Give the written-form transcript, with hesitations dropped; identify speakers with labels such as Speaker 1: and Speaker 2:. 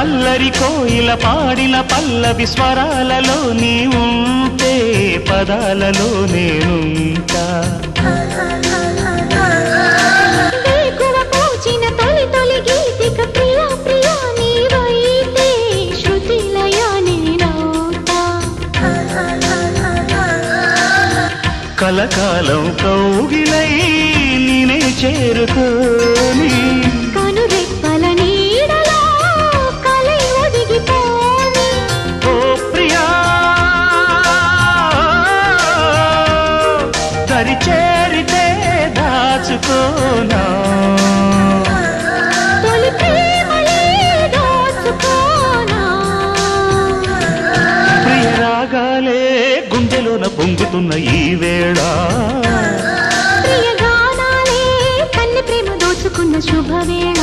Speaker 1: అల్లరి కోయిల పాడిన పల్లవి స్వరాలలో నీ ఉంటే పదాలలో నేనుంటా కలకాలం కౌగిలై నేనే చేరుకోని
Speaker 2: కనురెప్పల నీడలో కలై ఒదిగిపోని
Speaker 1: ఓ ప్రియా దరి చేరితే దాచుకోనా
Speaker 2: తొలి ప్రేమలే దోచుకోనా
Speaker 1: ప్రియ రాగాలే గుండెలోన పొంగుతున్న ఈ వేళ
Speaker 2: ప్రియ గానాలే కన్నె ప్రేమ దోచుకున్న శుభవేళ